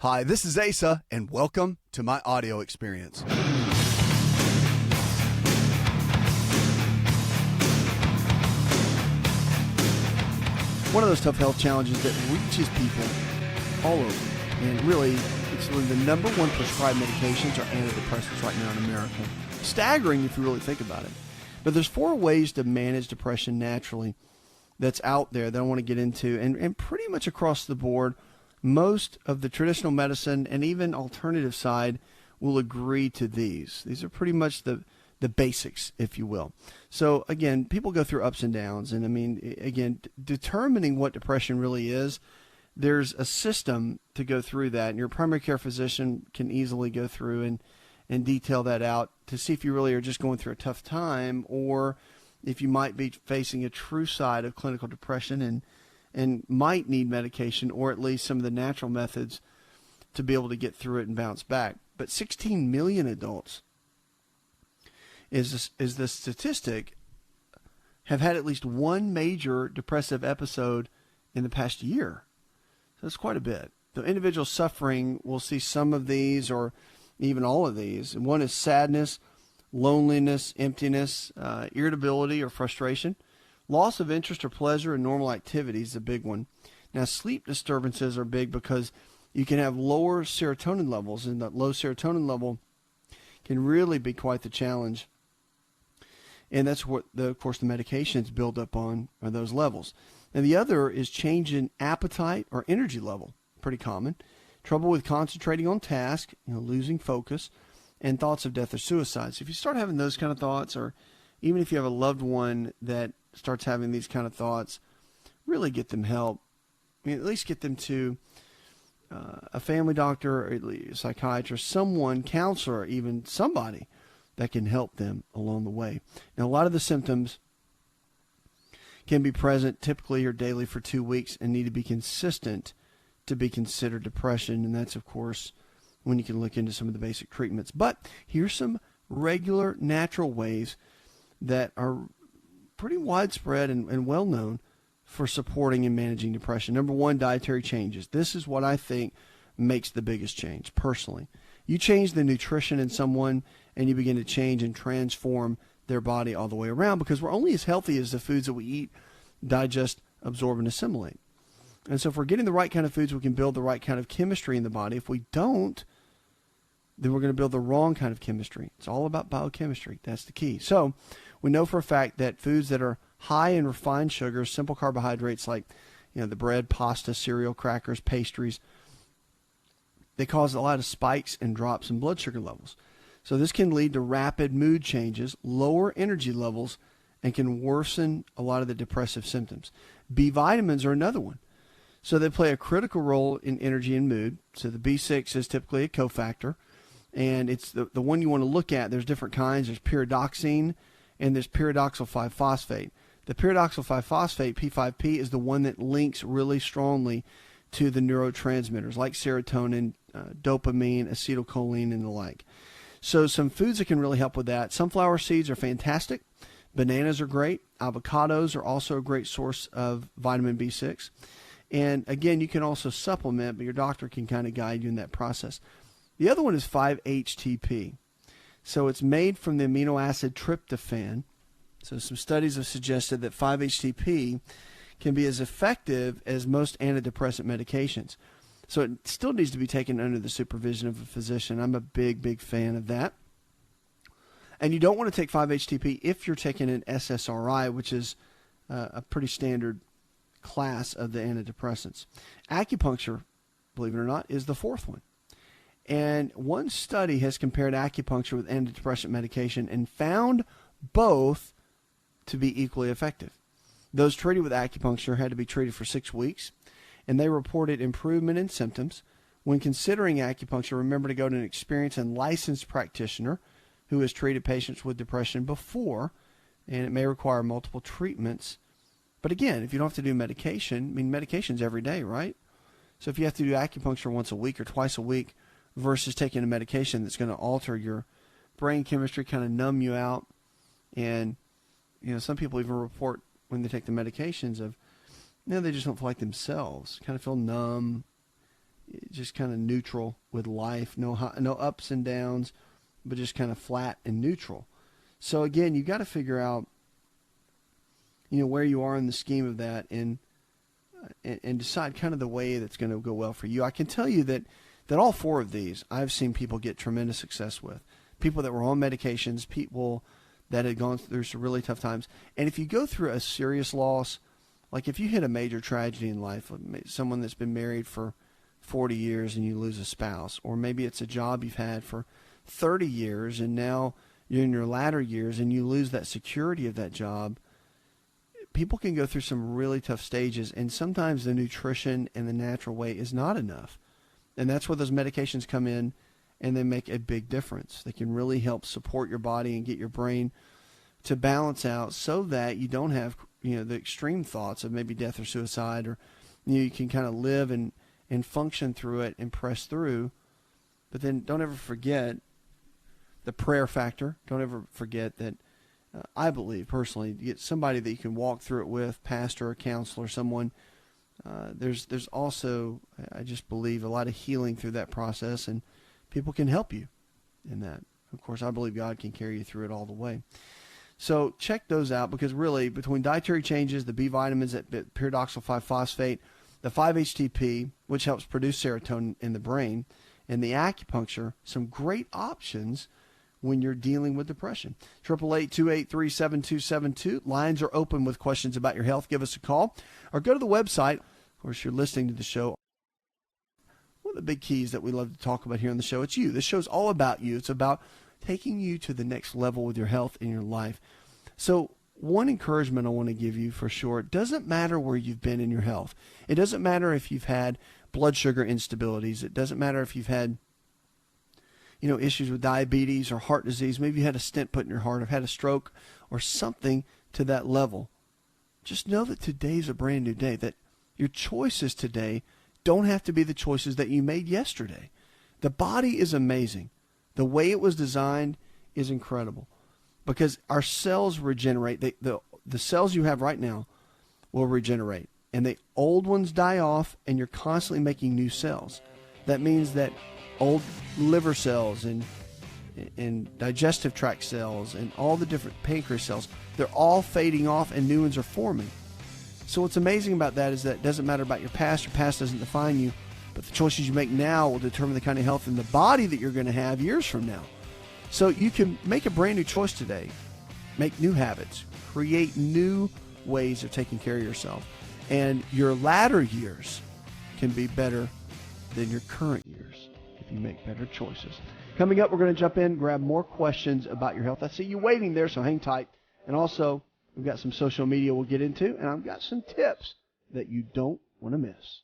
Hi, this is Asa, and welcome to my audio experience. One of those tough health challenges that reaches people all over, and really, it's really the number one prescribed medications are antidepressants right now in America. Staggering if you really think about it. But there's 4 ways to manage depression naturally that's out there that I want to get into, and pretty much across the board, most of the traditional medicine and even alternative side will agree to these. These are pretty much the basics, if you will. So again, people go through ups and downs. And I mean, again, determining what depression really is, there's a system to go through that. And your primary care physician can easily go through and detail that out to see if you really are just going through a tough time or if you might be facing a true side of clinical depression and might need medication or at least some of the natural methods to be able to get through it and bounce back. But 16 million adults is the statistic have had at least one major depressive episode in the past year. So that's quite a bit. The individuals suffering will see some of these or even all of these. And one is sadness, loneliness, emptiness, irritability or frustration. Loss of interest or pleasure in normal activities is a big one. Now, sleep disturbances are big because you can have lower serotonin levels, and that low serotonin level can really be quite the challenge. And that's what, of course, the medications build up on are those levels. And the other is change in appetite or energy level, pretty common. Trouble with concentrating on task, losing focus, and thoughts of death or suicide. So if you start having those kind of thoughts, or even if you have a loved one that starts having these kind of thoughts, really get them help. I mean, at least get them to a family doctor or a psychiatrist, someone, counselor, even somebody that can help them along the way. Now, a lot of the symptoms can be present typically or daily for 2 weeks and need to be consistent to be considered depression. And that's, of course, when you can look into some of the basic treatments. But here's some regular natural ways that are pretty widespread and well known for supporting and managing depression. Number 1, dietary changes. This is what I think makes the biggest change personally. You change the nutrition in someone and you begin to change and transform their body all the way around, because we're only as healthy as the foods that we eat, digest, absorb, and assimilate. And so if we're getting the right kind of foods, we can build the right kind of chemistry in the body. If we don't, then we're going to build the wrong kind of chemistry. It's all about biochemistry. That's the key. So we know for a fact that foods that are high in refined sugars, simple carbohydrates like the bread, pasta, cereal, crackers, pastries, they cause a lot of spikes and drops in blood sugar levels. So this can lead to rapid mood changes, lower energy levels, and can worsen a lot of the depressive symptoms. B vitamins are another one. So they play a critical role in energy and mood. So the B6 is typically a cofactor, and it's the one you want to look at. There's different kinds. There's pyridoxine, and there's pyridoxal 5-phosphate. The pyridoxal 5-phosphate, P5P, is the one that links really strongly to the neurotransmitters like serotonin, dopamine, acetylcholine, and the like. So some foods that can really help with that. Sunflower seeds are fantastic. Bananas are great. Avocados are also a great source of vitamin B6. And again, you can also supplement, but your doctor can kind of guide you in that process. The other one is 5-HTP. So it's made from the amino acid tryptophan. So some studies have suggested that 5-HTP can be as effective as most antidepressant medications. So it still needs to be taken under the supervision of a physician. I'm a big fan of that. And you don't want to take 5-HTP if you're taking an SSRI, which is a pretty standard class of the antidepressants. Acupuncture, believe it or not, is the 4th one. And one study has compared acupuncture with antidepressant medication and found both to be equally effective. Those treated with acupuncture had to be treated for 6 weeks, and they reported improvement in symptoms. When considering acupuncture, remember to go to an experienced and licensed practitioner who has treated patients with depression before, and it may require multiple treatments. But again, if you don't have to do medication, medication's every day, right? So if you have to do acupuncture once a week or twice a week versus taking a medication that's going to alter your brain chemistry, kind of numb you out, and some people even report when they take the medications of, they just don't feel like themselves, kind of feel numb, just kind of neutral with life, no ups and downs, but just kind of flat and neutral. So again, you got to figure out, where you are in the scheme of that, and decide kind of the way that's going to go well for you. I can tell you that all four of these I've seen people get tremendous success with. People that were on medications, people that had gone through some really tough times. And if you go through a serious loss, like if you hit a major tragedy in life, someone that's been married for 40 years and you lose a spouse, or maybe it's a job you've had for 30 years and now you're in your latter years and you lose that security of that job, people can go through some really tough stages, and sometimes the nutrition and the natural way is not enough. And that's where those medications come in, and they make a big difference. They can really help support your body and get your brain to balance out so that you don't have, the extreme thoughts of maybe death or suicide, or you can kind of live and function through it and press through. But then don't ever forget the prayer factor. Don't ever forget that I believe personally, you get somebody that you can walk through it with, pastor or counselor, someone. There's also, I just believe, a lot of healing through that process, and people can help you in that. Of course, I believe God can carry you through it all the way. So check those out, because really, between dietary changes, the B vitamins, that pyridoxal 5-phosphate, the 5-HTP, which helps produce serotonin in the brain, and the acupuncture, some great options when you're dealing with depression. 888-283-7272. Lines are open with questions about your health. Give us a call or go to the website. Of course, you're listening to the show. One of the big keys that we love to talk about here on the show, it's you. This show's all about you. It's about taking you to the next level with your health and your life. So one encouragement I want to give you for sure, it doesn't matter where you've been in your health. It doesn't matter if you've had blood sugar instabilities. It doesn't matter if you've had issues with diabetes or heart disease. Maybe you had a stent put in your heart or had a stroke or something to that level. Just know that today's a brand new day, that your choices today don't have to be the choices that you made yesterday. The body is amazing. The way it was designed is incredible, because our cells regenerate. The cells you have right now will regenerate, and the old ones die off, and you're constantly making new cells. That means that old liver cells and digestive tract cells and all the different pancreas cells, they're all fading off and new ones are forming. So what's amazing about that is that it doesn't matter about your past. Your past doesn't define you, but the choices you make now will determine the kind of health in the body that you're going to have years from now. So you can make a brand new choice today, make new habits, create new ways of taking care of yourself, and your latter years can be better than your current years if you make better choices. Coming up, we're going to jump in, grab more questions about your health. I see you waiting there, so hang tight. And also, we've got some social media we'll get into, and I've got some tips that you don't want to miss.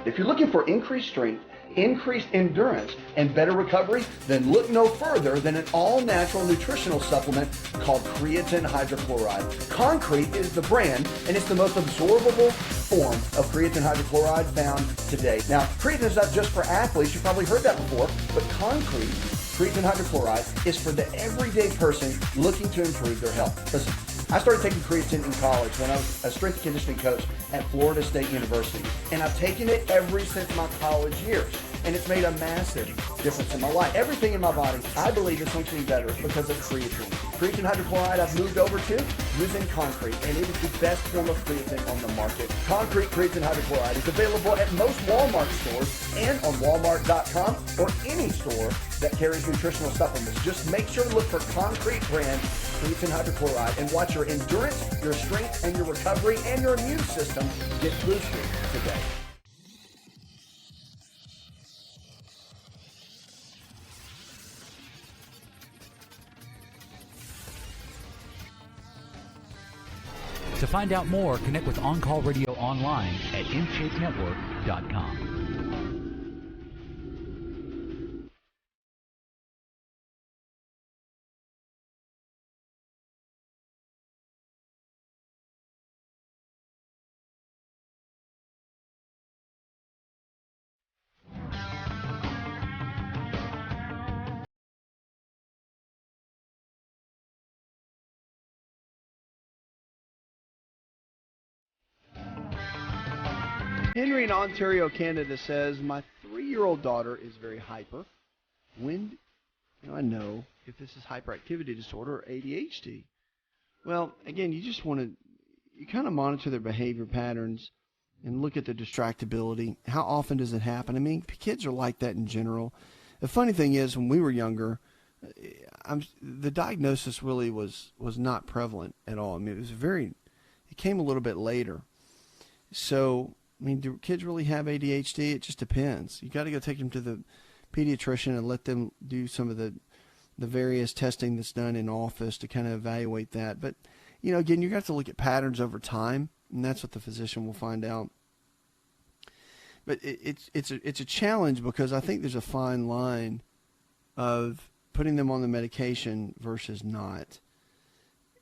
If you're looking for increased strength, increased endurance, and better recovery, then look no further than an all-natural nutritional supplement called creatine hydrochloride. Concrete is the brand, and it's the most absorbable form of creatine hydrochloride found today. Now, creatine is not just for athletes. You've probably heard that before, but Concrete creatine hydrochloride is for the everyday person looking to improve their health. Listen, I started taking creatine in college when I was a strength and conditioning coach at Florida State University, and I've taken it ever since my college years, and it's made a massive difference in my life. Everything in my body, I believe, is functioning better because of creatine. Creatine hydrochloride I've moved over to using Concrete, and it is the best form of creatine on the market. Concrete creatine hydrochloride is available at most Walmart stores and on Walmart.com or any store that carries nutritional supplements. Just make sure to look for Concrete brand creatine hydrochloride and watch your endurance, your strength, and your recovery and your immune system get boosted today. To find out more, connect with On Call Radio online at InShapeNetwork.com. Henry in Ontario, Canada says, my 3-year-old daughter is very hyper. When do I know if this is hyperactivity disorder or ADHD? Well, again, you kind of monitor their behavior patterns and look at the distractibility. How often does it happen? I mean, kids are like that in general. The funny thing is, when we were younger, the diagnosis really was not prevalent at all. I mean, it came a little bit later. So, I mean, do kids really have ADHD? It just depends. You got to go take them to the pediatrician and let them do some of the various testing that's done in office to kind of evaluate that. But, again, you have to look at patterns over time, and that's what the physician will find out. But it's a challenge because I think there's a fine line of putting them on the medication versus not.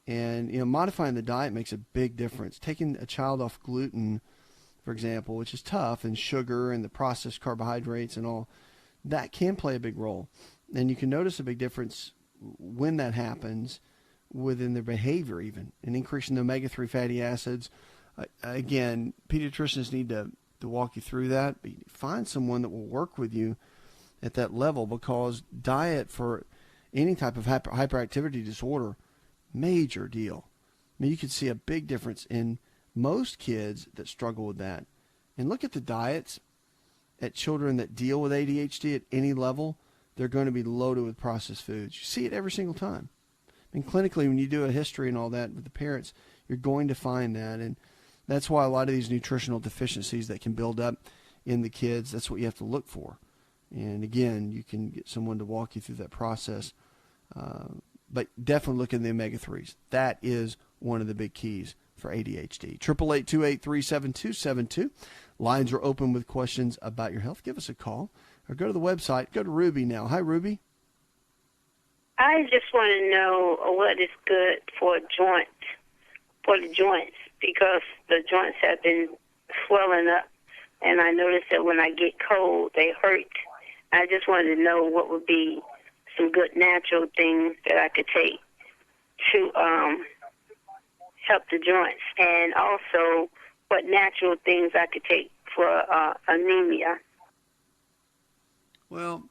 And, modifying the diet makes a big difference. Taking a child off gluten, for example, which is tough, and sugar and the processed carbohydrates and all, that can play a big role. And you can notice a big difference when that happens within their behavior even, and increasing the omega-3 fatty acids. Again, pediatricians need to walk you through that, but find someone that will work with you at that level, because diet for any type of hyperactivity disorder, major deal. I mean, you can see a big difference in most kids that struggle with that. And look at the diets at children that deal with ADHD at any level. They're going to be loaded with processed foods. You see it every single time. I mean, clinically, when you do a history and all that with the parents, you're going to find that. And that's why a lot of these nutritional deficiencies that can build up in the kids, that's what you have to look for. And again, you can get someone to walk you through that process. But definitely look at the omega-3s. That is one of the big keys for ADHD. 888-283-7272. Lines are open with questions about your health. Give us a call or go to the website. Go to Ruby now. Hi, Ruby. I just want to know what is good for the joints, because the joints have been swelling up, and I notice that when I get cold, they hurt. I just wanted to know what would be some good natural things that I could take to help the joints, and also what natural things I could take for anemia. Well,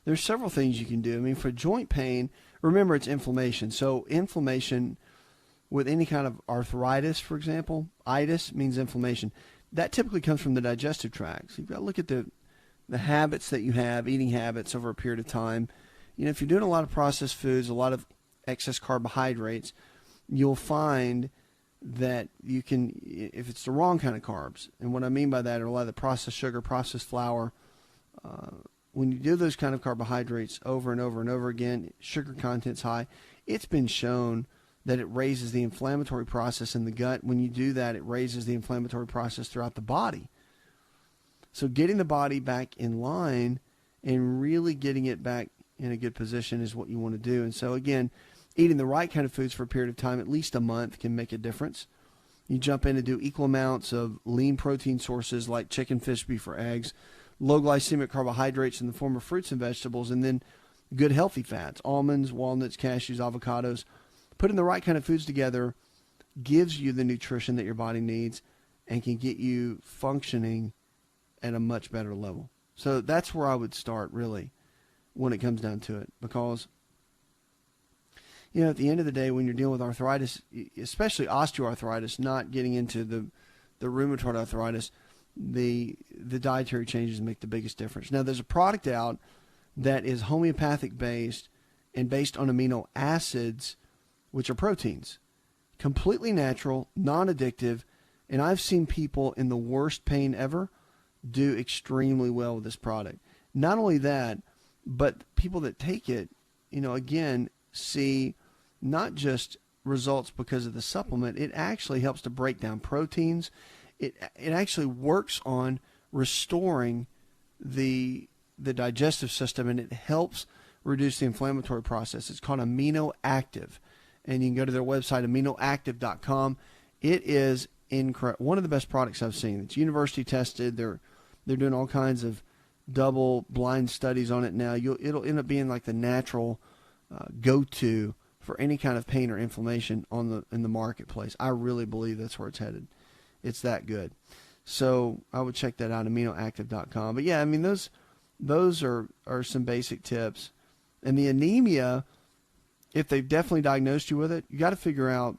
there's several things you can do. I mean, for joint pain, remember it's inflammation. So inflammation with any kind of arthritis, for example, itis means inflammation. That typically comes from the digestive tract. So you've got to look at the habits that you have, eating habits over a period of time. If you're doing a lot of processed foods, a lot of excess carbohydrates, you'll find that you can, if it's the wrong kind of carbs, and what I mean by that are a lot of the processed sugar, processed flour, when you do those kind of carbohydrates over and over and over again, sugar content's high, it's been shown that it raises the inflammatory process in the gut. When you do that, it raises the inflammatory process throughout the body. So getting the body back in line and really getting it back in a good position is what you want to do. And so again, eating the right kind of foods for a period of time, at least a month, can make a difference. You jump in and do equal amounts of lean protein sources like chicken, fish, beef, or eggs, low glycemic carbohydrates in the form of fruits and vegetables, and then good healthy fats, almonds, walnuts, cashews, avocados. Putting the right kind of foods together gives you the nutrition that your body needs and can get you functioning at a much better level. So that's where I would start, really, when it comes down to it, because at the end of the day, when you're dealing with arthritis, especially osteoarthritis, not getting into the rheumatoid arthritis, the dietary changes make the biggest difference. Now, there's a product out that is homeopathic based and based on amino acids, which are proteins, completely natural, non-addictive, and I've seen people in the worst pain ever do extremely well with this product. Not only that, but people that take it, again, see not just results because of the supplement, it actually helps to break down proteins. It actually works on restoring the digestive system, and it helps reduce the inflammatory process. It's called Amino Active, and you can go to their website, aminoactive.com. It is incredible. One of the best products I've seen. It's university tested. They're doing all kinds of double-blind studies on it now. It'll end up being like the natural go-to for any kind of pain or inflammation in the marketplace. I really believe that's where it's headed. It's that good. So I would check that out, aminoactive.com. But yeah, I mean, those are some basic tips. And the anemia, if they've definitely diagnosed you with it, you got to figure out,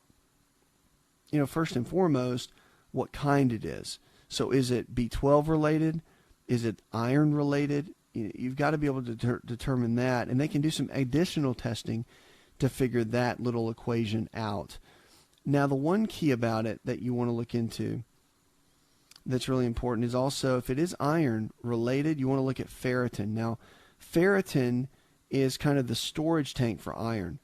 first and foremost, what kind it is. So is it B12 related? Is it iron related? You've got to be able to determine that. And they can do some additional testing to figure that little equation out. Now, the one key about it that you want to look into that's really important is also, if it is iron related, you want to look at ferritin. Now, ferritin is kind of the storage tank for iron.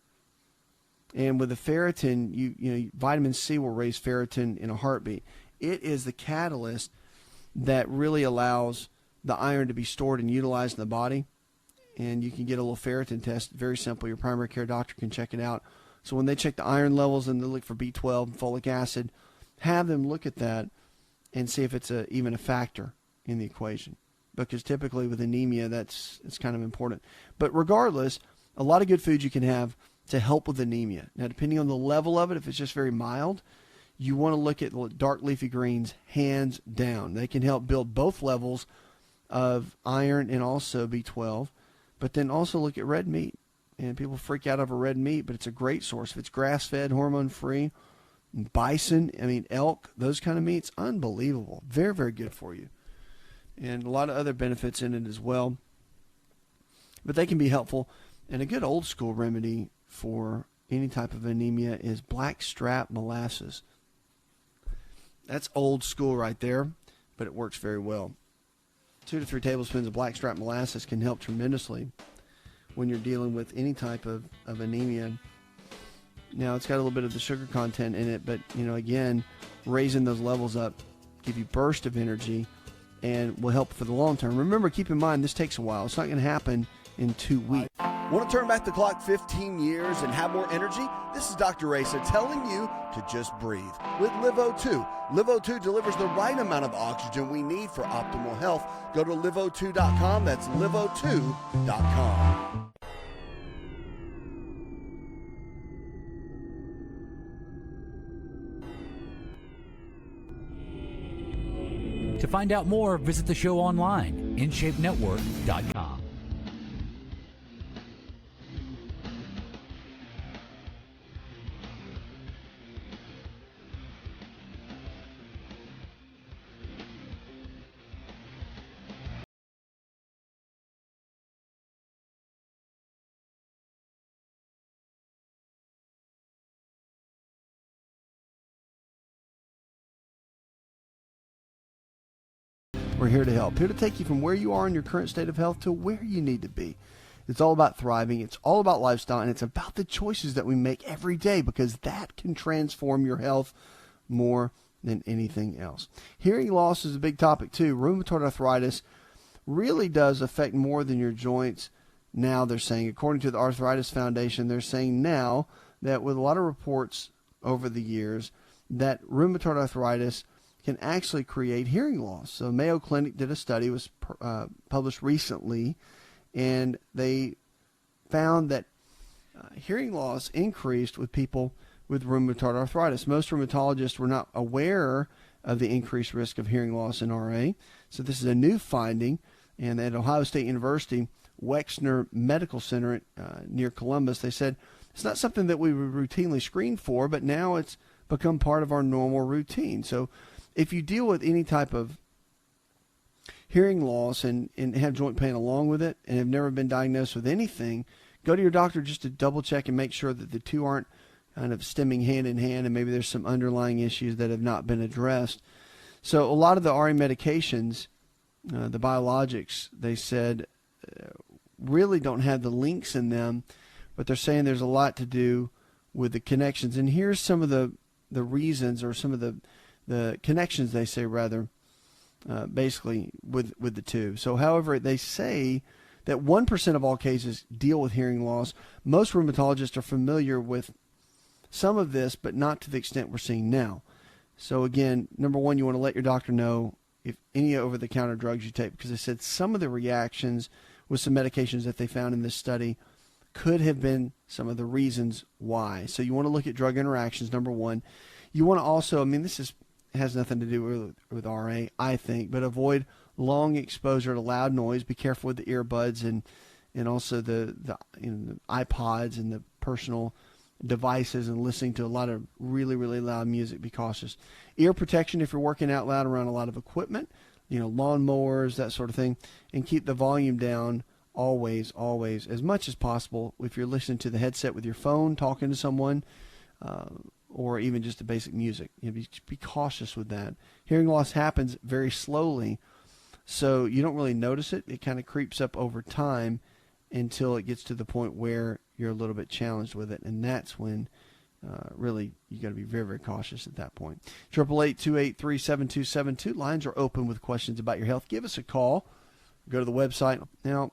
And with the ferritin, vitamin C will raise ferritin in a heartbeat. It is the catalyst that really allows the iron to be stored and utilized in the body. And you can get a little ferritin test, very simple. Your primary care doctor can check it out. So when they check the iron levels and they look for B12 and folic acid, have them look at that and see if it's even a factor in the equation. Because typically with anemia, it's kind of important. But regardless, a lot of good foods you can have to help with anemia. Now, depending on the level of it, if it's just very mild, you want to look at dark leafy greens hands down. They can help build both levels of iron and also B12. But then also look at red meat. And people freak out over red meat, but it's a great source. If it's grass-fed, hormone-free, bison, elk, those kind of meats, unbelievable. Very, very good for you. And a lot of other benefits in it as well. But they can be helpful. And a good old school remedy for any type of anemia is blackstrap molasses. That's old school right there, but it works very well. 2 to 3 tablespoons of blackstrap molasses can help tremendously when you're dealing with any type of anemia. Now, it's got a little bit of the sugar content in it, but, again, raising those levels up, give you burst of energy, and will help for the long term. Remember, keep in mind, this takes a while. It's not going to happen in 2 weeks. Want to turn back the clock 15 years and have more energy? This is Dr. Asa telling you to just breathe with LiveO2. LiveO2 delivers the right amount of oxygen we need for optimal health. Go to liveO2.com. That's liveO2.com. To find out more, visit the show online, InShapeNetwork.com. We're here to help, here to take you from where you are in your current state of health to where you need to be. It's all about thriving. It's all about lifestyle, and it's about the choices that we make every day, because that can transform your health more than anything else. Hearing loss is a big topic too. Rheumatoid arthritis really does affect more than your joints. Now they're saying, according to the Arthritis Foundation, they're saying now that with a lot of reports over the years that rheumatoid arthritis can actually create hearing loss. So Mayo Clinic did a study, was published recently, and they found that hearing loss increased with people with rheumatoid arthritis. Most rheumatologists were not aware of the increased risk of hearing loss in RA. So this is a new finding, and at Ohio State University, Wexner Medical Center near Columbus, they said it's not something that we would routinely screen for, but now it's become part of our normal routine. So if you deal with any type of hearing loss and have joint pain along with it and have never been diagnosed with anything, go to your doctor just to double check and make sure that the two aren't kind of stemming hand in hand, and maybe there's some underlying issues that have not been addressed. So a lot of the RA medications, the biologics, they said really don't have the links in them, but they're saying there's a lot to do with the connections. And here's some of the reasons, or some of the connections, they say, rather, basically with the two. So, however, they say that 1% of all cases deal with hearing loss. Most rheumatologists are familiar with some of this, but not to the extent we're seeing now. So, again, number one, you want to let your doctor know if any over-the-counter drugs you take, because they said some of the reactions with some medications that they found in this study could have been some of the reasons why. So you want to look at drug interactions, number one. You want to also, this is has nothing to do with RA, I think, but avoid long exposure to loud noise. Be careful with the earbuds and also the iPods and the personal devices and listening to a lot of really, really loud music. Be cautious. Ear protection if you're working out loud around a lot of equipment, lawn mowers, that sort of thing, and keep the volume down always, as much as possible. If you're listening to the headset with your phone, talking to someone, or even just the basic music, be cautious with that. Hearing loss happens very slowly, so you don't really notice it. It kind of creeps up over time until it gets to the point where you're a little bit challenged with it, and that's when really you got to be very, very cautious at that point. 888-283-7272. Lines are open with questions about your health. Give us a call. Go to the website. Now,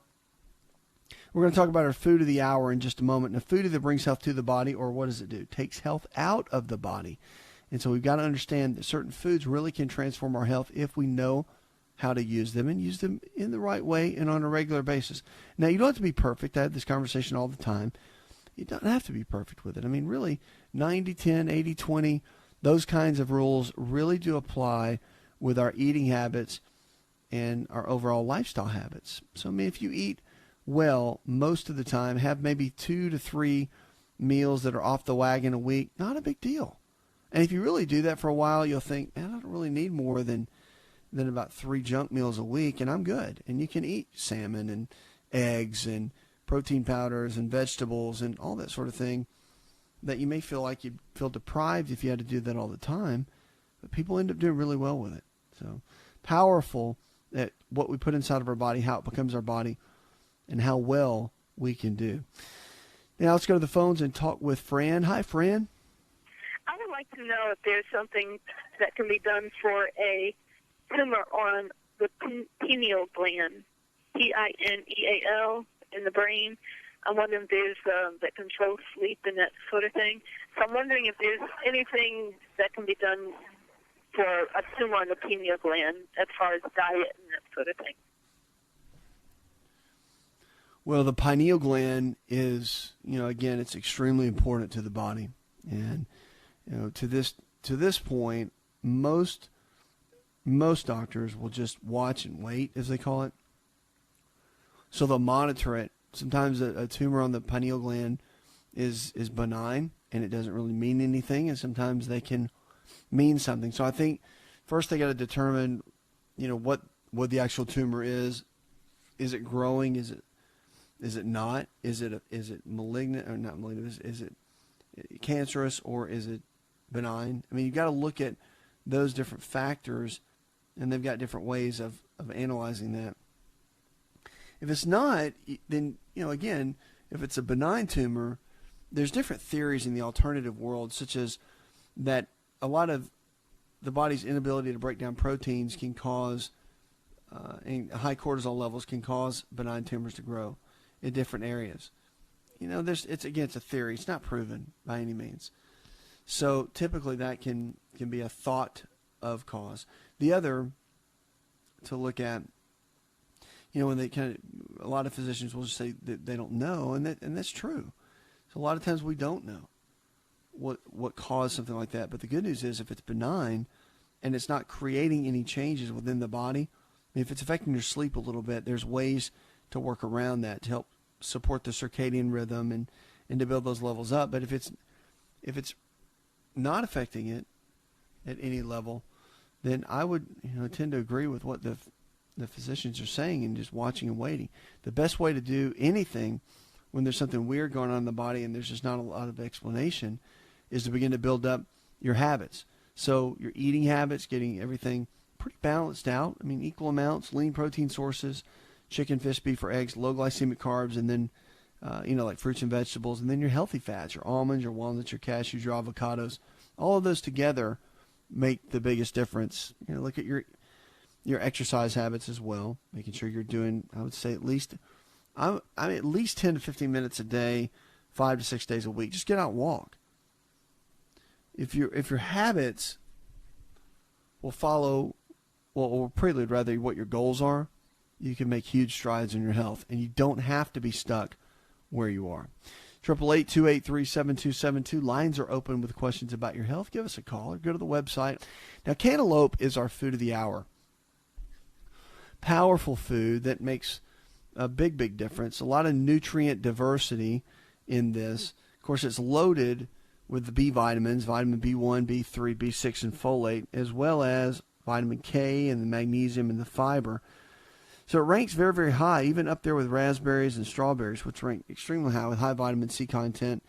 we're going to talk about our food of the hour in just a moment. And a food either brings health to the body, or what does it do? It takes health out of the body. And so we've got to understand that certain foods really can transform our health if we know how to use them and use them in the right way and on a regular basis. Now, you don't have to be perfect. I have this conversation all the time. You don't have to be perfect with it. I mean, really, 90-10, 80-20, those kinds of rules really do apply with our eating habits and our overall lifestyle habits. So, I mean, if you eat well most of the time, have maybe 2 to 3 meals that are off the wagon a week, not a big deal. And if you really do that for a while, you'll think, man, I don't really need more than about 3 junk meals a week, and I'm good. And you can eat salmon and eggs and protein powders and vegetables and all that sort of thing that you may feel like you'd feel deprived if you had to do that all the time. But people end up doing really well with it. So powerful at what we put inside of our body, how it becomes our body, and how well we can do. Now let's go to the phones and talk with Fran. Hi, Fran. I would like to know if there's something that can be done for a tumor on the pineal gland, Pineal, in the brain. I'm wondering if there's that controls sleep and that sort of thing. So I'm wondering if there's anything that can be done for a tumor on the pineal gland as far as diet and that sort of thing. Well, the pineal gland is, again, it's extremely important to the body. And, to this point, most doctors will just watch and wait, as they call it. So they'll monitor it. Sometimes a tumor on the pineal gland is benign and it doesn't really mean anything, and sometimes they can mean something. So I think first they got to determine, what the actual tumor is. Is it growing? Is it not? Is it malignant or not malignant? Is it cancerous or is it benign? I mean, you've got to look at those different factors, and they've got different ways of analyzing that. If it's not, then, again, if it's a benign tumor, there's different theories in the alternative world, such as that a lot of the body's inability to break down proteins can cause, and high cortisol levels can cause benign tumors to grow in different areas. It's a theory. It's not proven by any means. So typically that can be a thought of cause. The other to look at, when they a lot of physicians will just say that they don't know, and that's true. So a lot of times we don't know what caused something like that. But the good news is if it's benign and it's not creating any changes within the body, if it's affecting your sleep a little bit, there's ways to work around that to help support the circadian rhythm and to build those levels up. But if it's not affecting it at any level, then I would tend to agree with what the physicians are saying and just watching and waiting. The best way to do anything when there's something weird going on in the body and there's just not a lot of explanation is to begin to build up your habits. So your eating habits, getting everything pretty balanced out. I mean, equal amounts, lean protein sources, chicken, fish, beef, or eggs, low glycemic carbs, and then, like fruits and vegetables, and then your healthy fats, your almonds, your walnuts, your cashews, your avocados. All of those together make the biggest difference. Look at your exercise habits as well, making sure you're doing, I would say at least 10 to 15 minutes a day, 5 to 6 days a week. Just get out and walk. If your habits will follow, or prelude rather, what your goals are, you can make huge strides in your health, and you don't have to be stuck where you are. 888-283-7272. Lines are open with questions about your health. Give us a call or go to the website. Now, cantaloupe is our food of the hour. Powerful food that makes a big, big difference. A lot of nutrient diversity in this. Of course, it's loaded with the B vitamins, vitamin B1, B3, B6, and folate, as well as vitamin K and the magnesium and the fiber. So it ranks very, very high, even up there with raspberries and strawberries, which rank extremely high with high vitamin C content.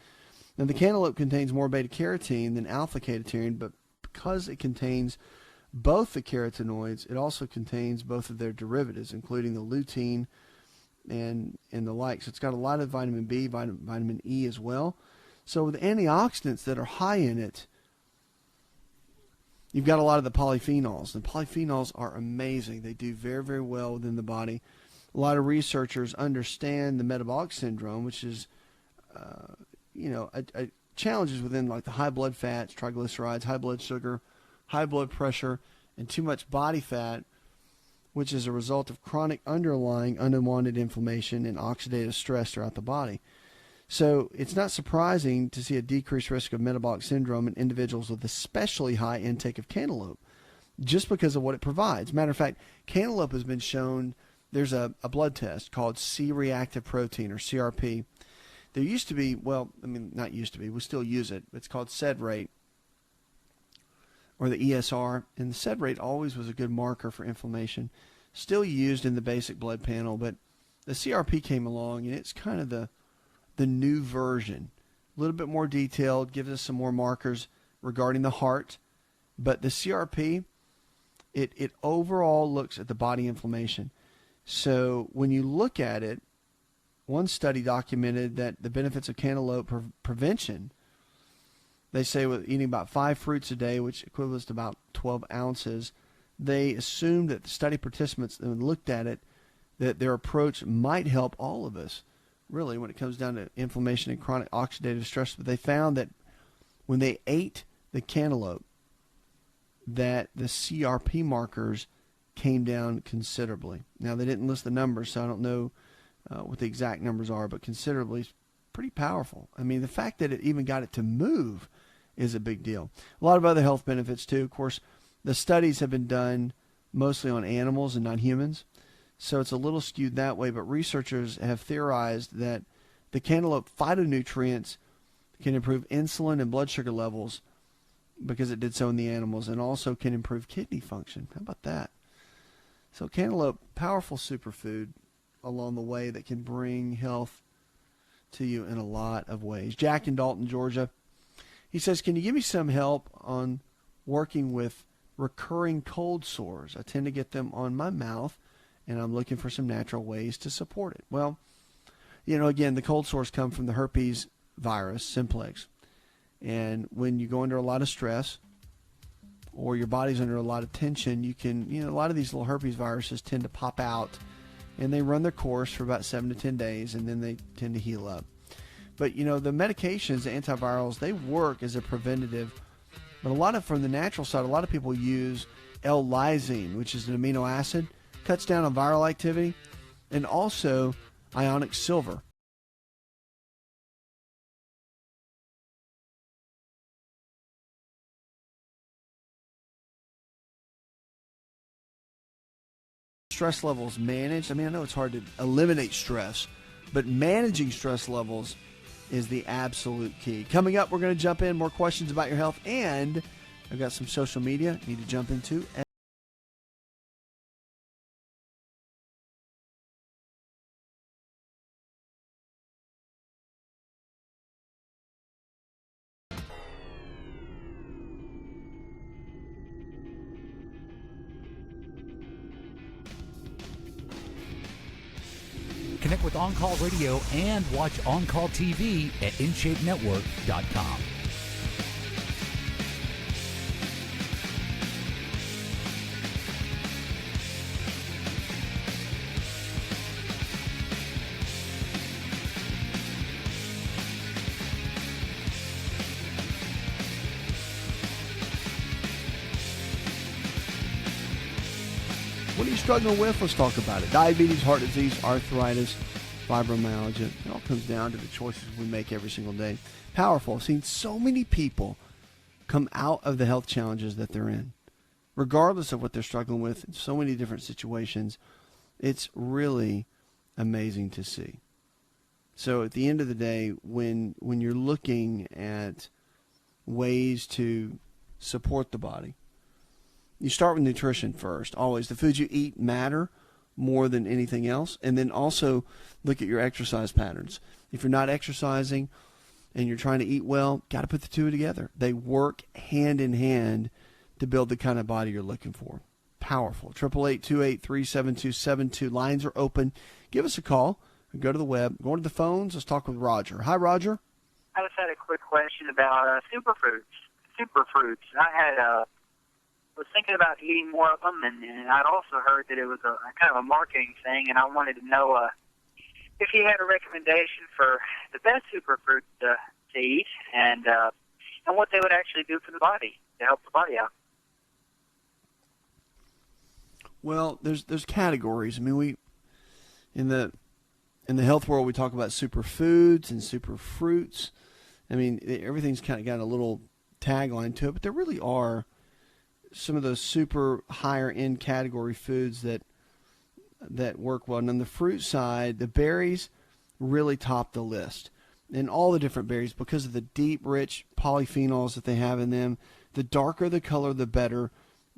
Now, the cantaloupe contains more beta-carotene than alpha-ketotene, but because it contains both the carotenoids, it also contains both of their derivatives, including the lutein and the like. So it's got a lot of vitamin B, vitamin E as well. So with antioxidants that are high in it, you've got a lot of the polyphenols. And polyphenols are amazing. They do very, very well within the body. A lot of researchers understand the metabolic syndrome, which is, challenges within like the high blood fats, triglycerides, high blood sugar, high blood pressure, and too much body fat, which is a result of chronic underlying unwanted inflammation and oxidative stress throughout the body. So it's not surprising to see a decreased risk of metabolic syndrome in individuals with especially high intake of cantaloupe, just because of what it provides. Matter of fact, cantaloupe has been shown, there's a blood test called C-reactive protein, or CRP. There used to be, not used to be, we still use it. It's called SED rate, or the ESR, and the SED rate always was a good marker for inflammation. Still used in the basic blood panel, but the CRP came along, and it's kind of the new version. A little bit more detailed, gives us some more markers regarding the heart, but the CRP, it overall looks at the body inflammation. So when you look at it, one study documented that the benefits of cantaloupe prevention, they say with eating about 5 fruits a day, which equates to about 12 ounces, they assumed that the study participants, when looked at it, that their approach might help all of us, really, when it comes down to inflammation and chronic oxidative stress. But they found that when they ate the cantaloupe, that the CRP markers came down considerably. Now, they didn't list the numbers, so I don't know what the exact numbers are, but considerably is pretty powerful. I mean, the fact that it even got it to move is a big deal. A lot of other health benefits, too. Of course, the studies have been done mostly on animals and not humans, so it's a little skewed that way, but researchers have theorized that the cantaloupe phytonutrients can improve insulin and blood sugar levels because it did so in the animals, and also can improve kidney function. How about that? So cantaloupe, powerful superfood along the way that can bring health to you in a lot of ways. Jack in Dalton, Georgia, he says, can you give me some help on working with recurring cold sores? I tend to get them on my mouth, and I'm looking for some natural ways to support it. Well, again, the cold sores come from the herpes virus, simplex. And when you go under a lot of stress or your body's under a lot of tension, you can, a lot of these little herpes viruses tend to pop out, and they run their course for about 7 to 10 days, and then they tend to heal up. But, the medications, the antivirals, they work as a preventative. But from the natural side, a lot of people use L-lysine, which is an amino acid, cuts down on viral activity, and also ionic silver. Stress levels managed. I know it's hard to eliminate stress, but managing stress levels is the absolute key. Coming up, we're going to jump in more questions about your health, and I've got some social media I need to jump into. Connect with On Call Radio and watch On Call TV at InShapeNetwork.com. What are you struggling with? Let's talk about it. Diabetes, heart disease, arthritis, fibromyalgia. It all comes down to the choices we make every single day. Powerful. I've seen so many people come out of the health challenges that they're in, regardless of what they're struggling with in so many different situations. It's really amazing to see. So at the end of the day, when you're looking at ways to support the body, you start with nutrition first. Always. The foods you eat matter more than anything else. And then also look at your exercise patterns. If you're not exercising and you're trying to eat well, got to put the two together. They work hand in hand to build the kind of body you're looking for. Powerful. 888-283-7272. Lines are open. Give us a call. Go to the web. Go to the phones. Let's talk with Roger. Hi, Roger. I just had a quick question about superfruits. Superfruits. Was thinking about eating more of them, and I'd also heard that it was a kind of a marketing thing, and I wanted to know if you had a recommendation for the best superfruits to eat, and what they would actually do for the body to help the body out. Well, there's categories. I mean, we in the health world we talk about superfoods and superfruits. I mean, everything's kind of got a little tagline to it, but there really are some of those super higher end category foods that work well. And on the fruit side, the berries really top the list. And all the different berries, because of the deep, rich polyphenols that they have in them, the darker the color, the better.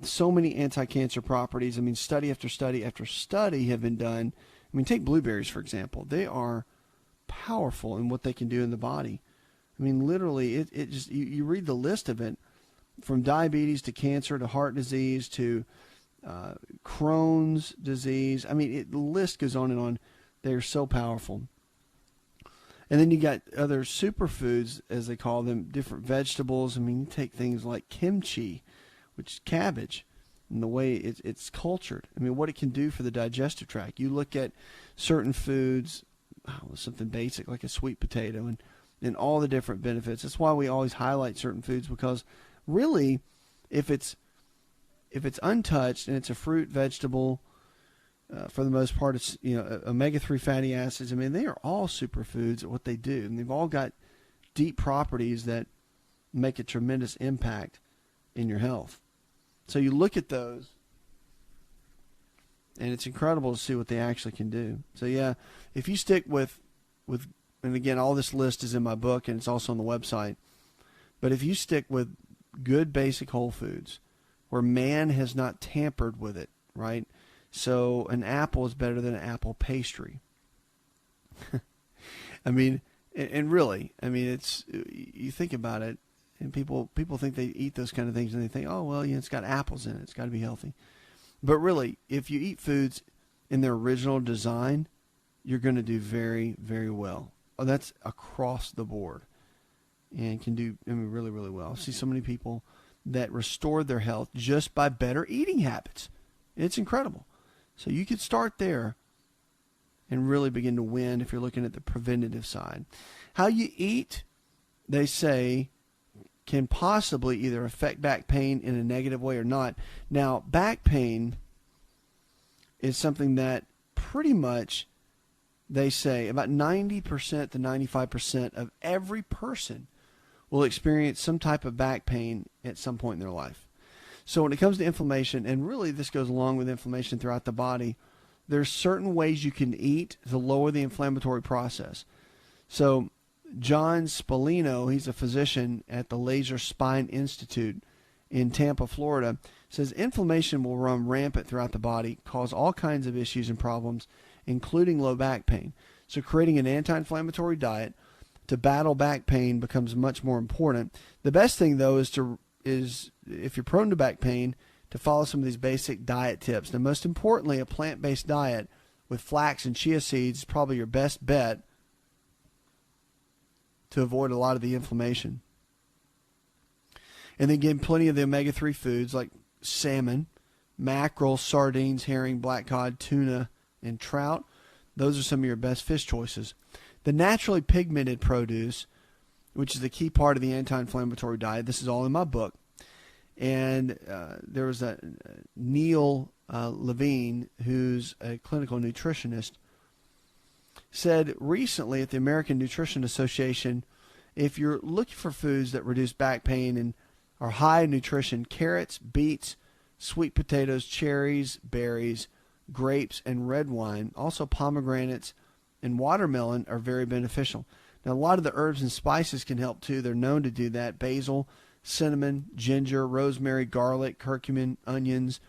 So many anti-cancer properties. I mean, study after study after study have been done. I mean, take blueberries, for example. They are powerful in what they can do in the body. I mean, literally, it just, you read the list of it, from diabetes to cancer to heart disease to Crohn's disease. I mean, the list goes on and on. They're so powerful. And then you got other superfoods, as they call them, different vegetables. I mean, you take things like kimchi, which is cabbage, and the way it's cultured. I mean, what it can do for the digestive tract. You look at certain foods, something basic like a sweet potato, and all the different benefits. That's why we always highlight certain foods, because really, if it's untouched and it's a fruit, vegetable, for the most part, it's omega-3 fatty acids. I mean, they are all superfoods at what they do, and they've all got deep properties that make a tremendous impact in your health. So you look at those, and it's incredible to see what they actually can do. So yeah, if you stick with, and again, all this list is in my book and it's also on the website. But if you stick with good basic whole foods, where man has not tampered with it, right? So an apple is better than an apple pastry. I mean, and really, I mean, it's, you think about it, and people think they eat those kind of things and they think, oh, well, it's got apples in it. It's got to be healthy. But really, if you eat foods in their original design, you're going to do very, very well. Oh, that's across the board, and can do, really, really well. I see so many people that restore their health just by better eating habits. It's incredible. So you could start there and really begin to win if you're looking at the preventative side. How you eat, they say, can possibly either affect back pain in a negative way or not. Now, back pain is something that pretty much, they say, about 90% to 95% of every person will experience some type of back pain at some point in their life. So when it comes to inflammation, and really this goes along with inflammation throughout the body, there's certain ways you can eat to lower the inflammatory process. So John Spallino, he's a physician at the Laser Spine Institute in Tampa, Florida, says inflammation will run rampant throughout the body, cause all kinds of issues and problems, including low back pain. So creating an anti-inflammatory diet to battle back pain becomes much more important. The best thing, though, is if you're prone to back pain, to follow some of these basic diet tips. Now, most importantly, a plant-based diet with flax and chia seeds is probably your best bet to avoid a lot of the inflammation. And then again, plenty of the omega-3 foods like salmon, mackerel, sardines, herring, black cod, tuna, and trout. Those are some of your best fish choices. The naturally pigmented produce, which is the key part of the anti-inflammatory diet. This is all in my book. And there was a Neil Levine, who's a clinical nutritionist, said recently at the American Nutrition Association, if you're looking for foods that reduce back pain and are high in nutrition, carrots, beets, sweet potatoes, cherries, berries, grapes, and red wine, also pomegranates and watermelon are very beneficial. Now, a lot of the herbs and spices can help too. They're known to do that. Basil, cinnamon, ginger, rosemary, garlic, curcumin, onions,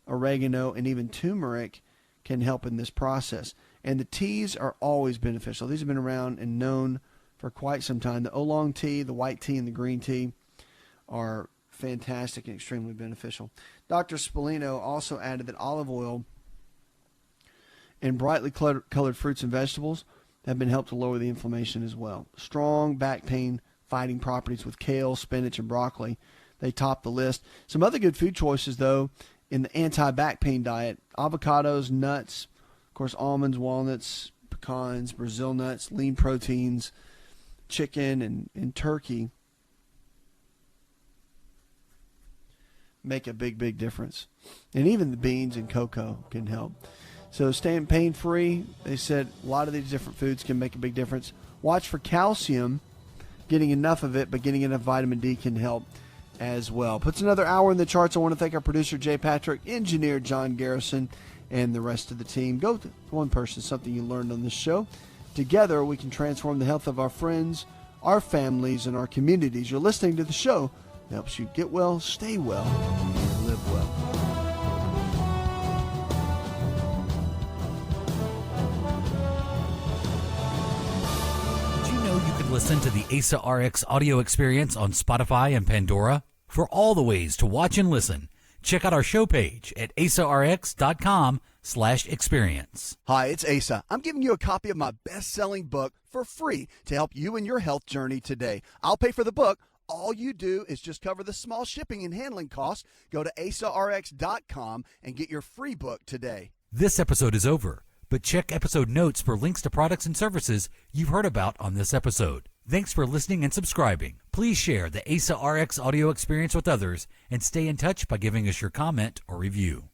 oregano, and even turmeric can help in this process. And the teas are always beneficial. These have been around and known for quite some time. The oolong tea, the white tea, and the green tea are fantastic and extremely beneficial. Dr. Spallino also added that olive oil and brightly colored fruits and vegetables have been helped to lower the inflammation as well. Strong back pain fighting properties with kale, spinach, and broccoli. They top the list. Some other good food choices, though, in the anti-back pain diet: avocados, nuts, of course, almonds, walnuts, pecans, Brazil nuts, lean proteins, chicken, and turkey make a big, big difference. And even the beans and cocoa can help. So staying pain-free, they said a lot of these different foods can make a big difference. Watch for calcium, getting enough of it, but getting enough vitamin D can help as well. Puts another hour in the charts. I want to thank our producer, Jay Patrick, engineer John Garrison, and the rest of the team. Go to one person, something you learned on this show. Together, we can transform the health of our friends, our families, and our communities. You're listening to the show that helps you get well, stay well, and live well. Did you know you could listen to the AsaRx audio experience on Spotify and Pandora? For all the ways to watch and listen, check out our show page at asarx.com/experience. Hi, it's Asa. I'm giving you a copy of my best-selling book for free to help you in your health journey today. I'll pay for the book. All you do is just cover the small shipping and handling costs. Go to asarx.com and get your free book today. This episode is over, but check episode notes for links to products and services you've heard about on this episode. Thanks for listening and subscribing. Please share the AsaRx audio experience with others and stay in touch by giving us your comment or review.